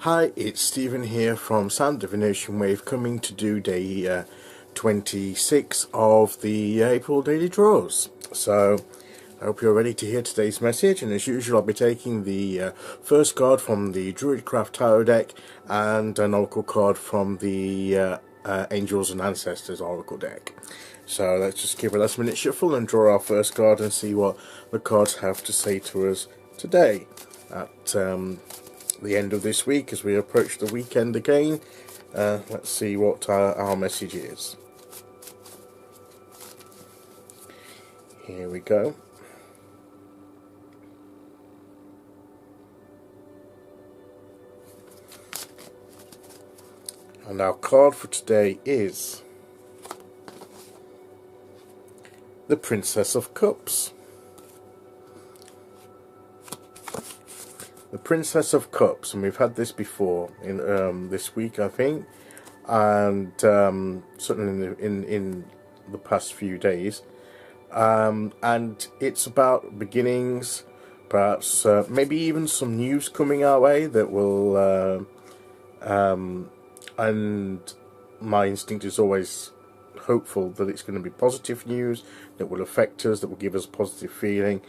Hi, it's Stephen here from Sound Divination Wave, coming to do day 26 of the April daily draws. So I hope you're ready to hear today's message, and as usual I'll be taking the first card from the Druidcraft Tarot deck and an oracle card from the Angels and Ancestors oracle deck. So let's just give a last minute shuffle and draw our first card and see what the cards have to say to us today at the end of this week as we approach the weekend again. Let's see what our message is. Here we go. And our card for today is the Princess of Cups. The Princess of Cups, and we've had this before in this week, I think, and certainly in the past few days, and it's about beginnings, perhaps maybe even some news coming our way that will, and my instinct is always hopeful that it's going to be positive news that will affect us, that will give us a positive feeling.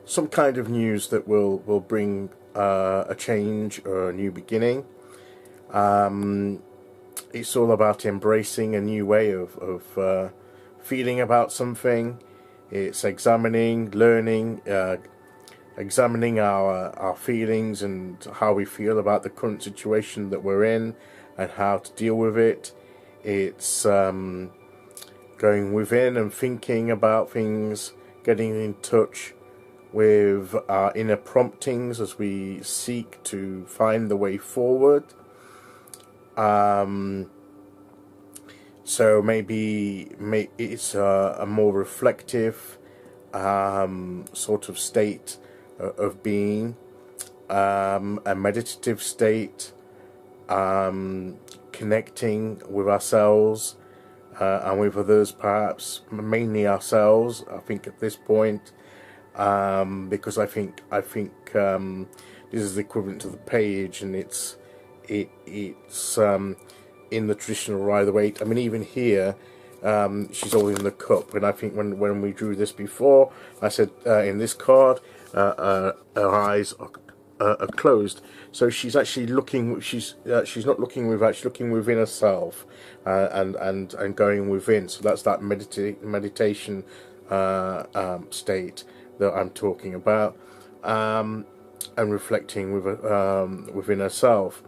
Some kind of news that will bring a change or a new beginning. It's all about embracing a new way of feeling about something. It's examining, learning, examining our feelings and how we feel about the current situation that we're in and how to deal with it. It's going within and thinking about things, getting in touch with our inner promptings as we seek to find the way forward. So maybe it's a more reflective sort of state of being, a meditative state, connecting with ourselves and with others, perhaps mainly ourselves, I think, at this point. Because I think this is the equivalent to the page, and it's in the traditional Rider-Waite. I mean, even here, she's holding the cup, and I think when we drew this before, I said in this card, her eyes are closed, so she's actually looking. She's not looking with, actually looking within herself, and going within. So that's that meditation state that I'm talking about, and reflecting within herself,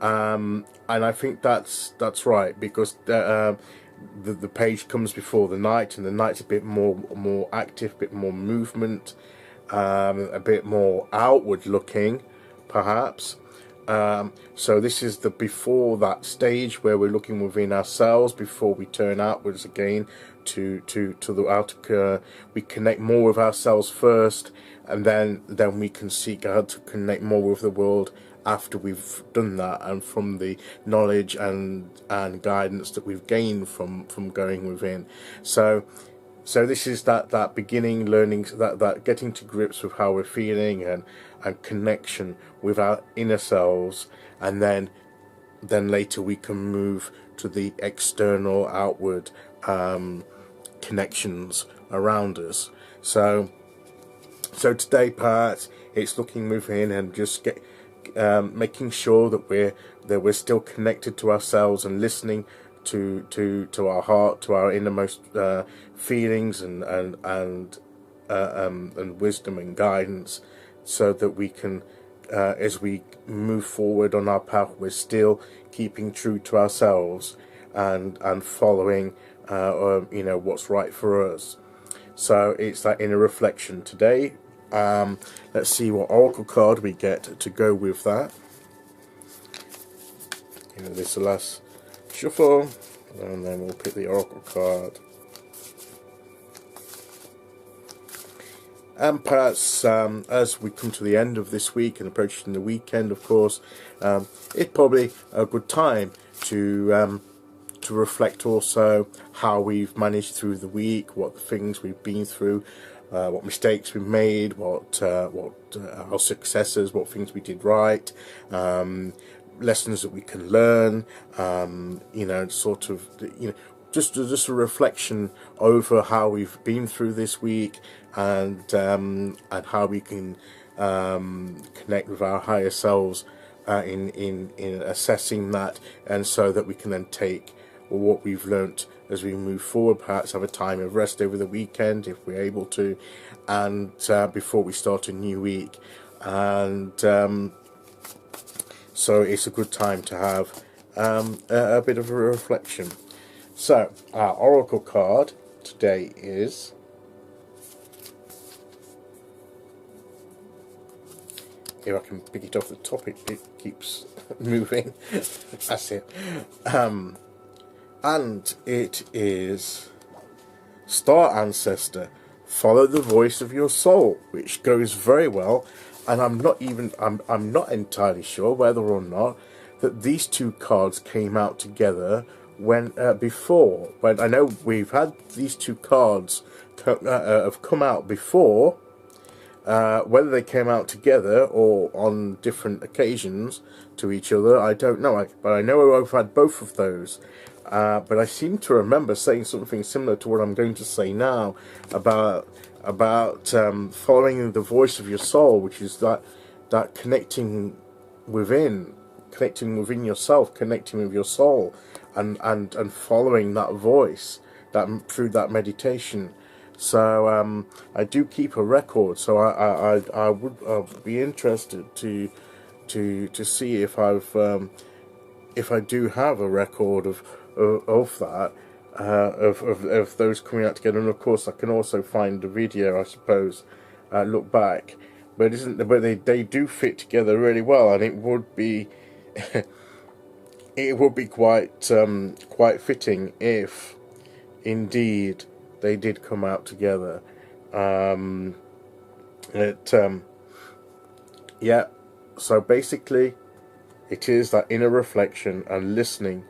and I think that's right, because the page comes before the knight, and the knight's a bit more active, a bit more movement, a bit more outward looking, perhaps. So this is the before that stage where we're looking within ourselves before we turn outwards again to the outer. We connect more with ourselves first, and then we can seek out to connect more with the world after we've done that, and from the knowledge and guidance that we've gained from going within. So this is that beginning learning, that getting to grips with how we're feeling and connection with our inner selves, and then later we can move to the external, outward connections around us. So today, perhaps it's looking within and just making sure that we're still connected to ourselves and listening to our heart, to our innermost feelings and wisdom and guidance, so that we can, as we move forward on our path, we're still keeping true to ourselves and following what's right for us. So it's that inner reflection today. Let's see what oracle card we get to go with that. This is the last shuffle, and then we'll pick the oracle card. And perhaps as we come to the end of this week and approaching the weekend, of course, it's probably a good time to to reflect also how we've managed through the week, what things we've been through, what mistakes we've made, what our successes, what things we did right, lessons that we can learn, you know, sort of, you know, just a reflection over how we've been through this week, and how we can connect with our higher selves in assessing that, and so that we can then take what we've learnt as we move forward, perhaps have a time of rest over the weekend if we're able to, and before we start a new week. And so it's a good time to have a bit of a reflection. So our oracle card today is if I can pick it off the top, it keeps moving. That's it. And it is Star Ancestor, follow the voice of your soul, which goes very well. And I'm not entirely sure whether or not that these two cards came out together when before. But I know we've had these two cards have come out before. Whether they came out together or on different occasions to each other, I don't know. But I know I've had both of those. But I seem to remember saying something similar to what I'm going to say now about following the voice of your soul, which is that connecting within yourself, connecting with your soul, and following that voice through that meditation. So I do keep a record, so I would be interested to see if I do have a record of that, of those coming out together. And of course I can also find the video, I suppose, look back, but they do fit together really well, and it would be it would be quite fitting if indeed they did come out together. Yeah, so basically it is that inner reflection and listening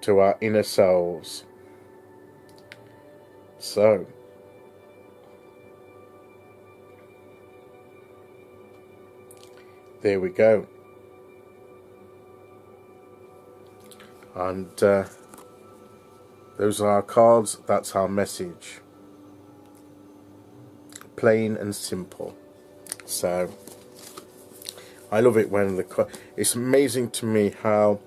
to our inner selves. So there we go. And those are our cards. That's our message. Plain and simple. So I love it when it's amazing to me how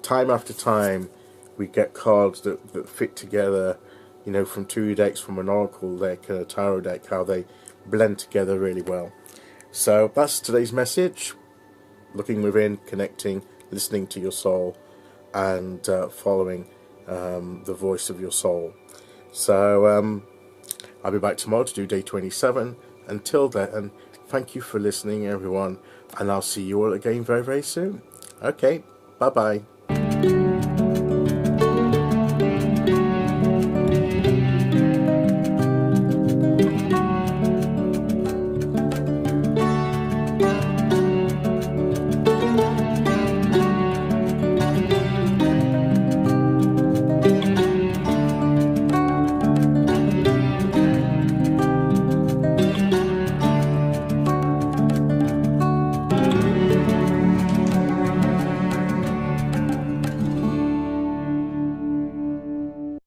time after time we get cards that fit together, you know, from two decks, from an oracle deck and a tarot deck, how they blend together really well. So that's today's message. Looking within, connecting, listening to your soul, and following the voice of your soul. So I'll be back tomorrow to do day 27. Until then, thank you for listening, everyone, and I'll see you all again very, very soon. Okay, bye-bye.